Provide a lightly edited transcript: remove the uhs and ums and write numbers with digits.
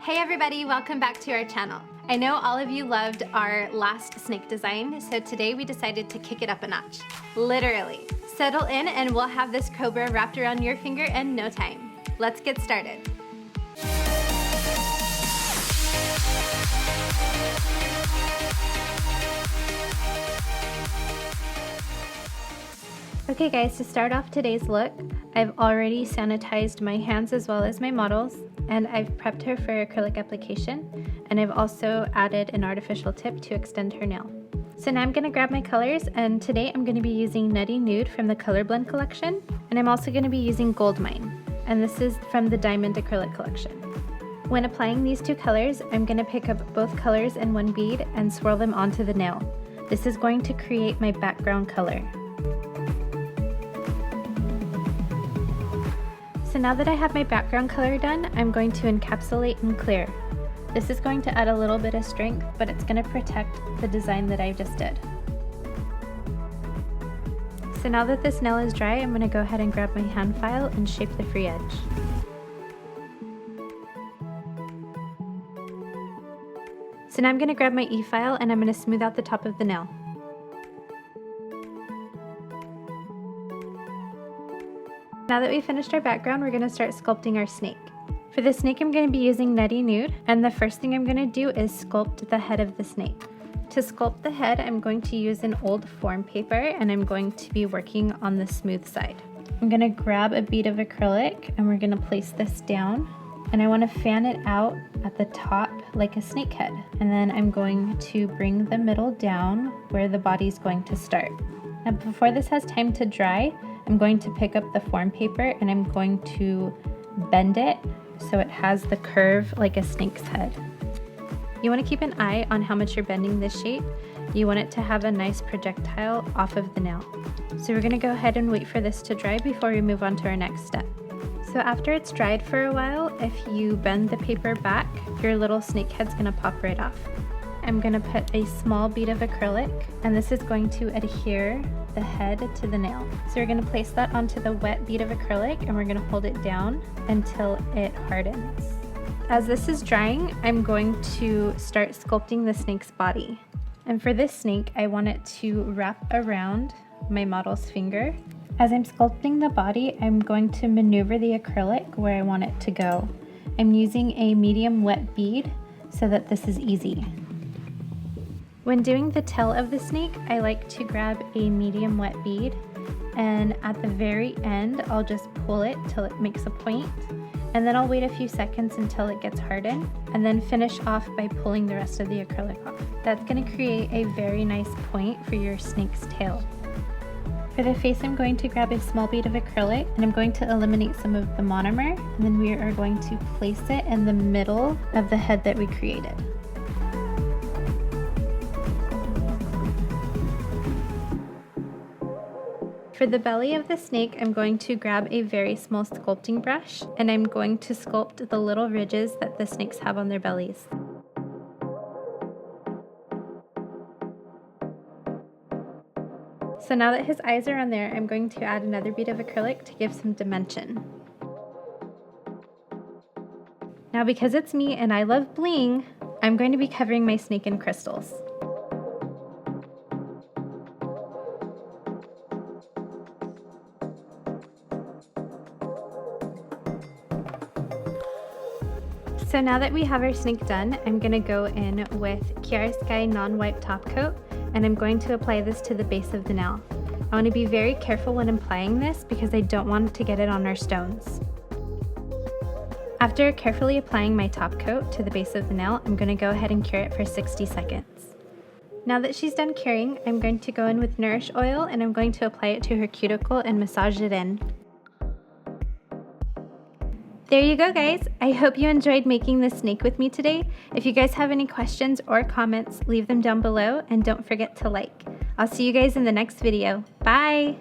Hey everybody, welcome back to our channel. I know all of you loved our last snake design, so today we decided to kick it up a notch. Literally. Settle in and we'll have this cobra wrapped around your finger in no time. Let's get started. Okay guys, to start off today's look, I've already sanitized my hands as well as my models, and I've prepped her for acrylic application, and I've also added an artificial tip to extend her nail. So now I'm going to grab my colors, and today I'm going to be using Nutty Nude from the Color Blend collection, and I'm also going to be using Gold Mine, and this is from the Diamond Acrylic collection. When applying these two colors, I'm going to pick up both colors in one bead and swirl them onto the nail. This is going to create my background color. So now that I have my background color done, I'm going to encapsulate and clear. This is going to add a little bit of strength, but it's going to protect the design that I just did. So now that this nail is dry, I'm going to go ahead and grab my hand file and shape the free edge. So now I'm going to grab my e-file and I'm going to smooth out the top of the nail. Now that we've finished our background, we're going to start sculpting our snake. For the snake, I'm going to be using Nutty Nude, and the first thing I'm going to do is sculpt the head of the snake. To sculpt the head, I'm going to use an old form paper, and I'm going to be working on the smooth side. I'm going to grab a bead of acrylic, and we're going to place this down, and I want to fan it out at the top like a snake head. And then I'm going to bring the middle down where the body's going to start. Now before this has time to dry, I'm going to pick up the form paper and I'm going to bend it so it has the curve like a snake's head. You want to keep an eye on how much you're bending this shape. You want it to have a nice projectile off of the nail. So we're going to go ahead and wait for this to dry before we move on to our next step. So after it's dried for a while, if you bend the paper back, your little snake head's going to pop right off. I'm going to put a small bead of acrylic, and this is going to adhere the head to the nail. So we're going to place that onto the wet bead of acrylic, and we're going to hold it down until it hardens. As this is drying, I'm going to start sculpting the snake's body. And for this snake, I want it to wrap around my model's finger. As I'm sculpting the body, I'm going to maneuver the acrylic where I want it to go. I'm using a medium wet bead so that this is easy. When doing the tail of the snake, I like to grab a medium wet bead, and at the very end, I'll just pull it till it makes a point, and then I'll wait a few seconds until it gets hardened, and then finish off by pulling the rest of the acrylic off. That's going to create a very nice point for your snake's tail. For the face, I'm going to grab a small bead of acrylic, and I'm going to eliminate some of the monomer, and then we are going to place it in the middle of the head that we created. For the belly of the snake, I'm going to grab a very small sculpting brush, and I'm going to sculpt the little ridges that the snakes have on their bellies. So now that his eyes are on there, I'm going to add another bead of acrylic to give some dimension. Now because it's me and I love bling, I'm going to be covering my snake in crystals. So now that we have our snake done, I'm going to go in with KiaraSky non-wipe top coat, and I'm going to apply this to the base of the nail. I want to be very careful when applying this because I don't want to get it on our stones. After carefully applying my top coat to the base of the nail, I'm going to go ahead and cure it for 60 seconds. Now that she's done curing, I'm going to go in with Nourish Oil, and I'm going to apply it to her cuticle and massage it in. There you go guys, I hope you enjoyed making this snake with me today. If you guys have any questions or comments, leave them down below, and don't forget to like. I'll see you guys in the next video. Bye!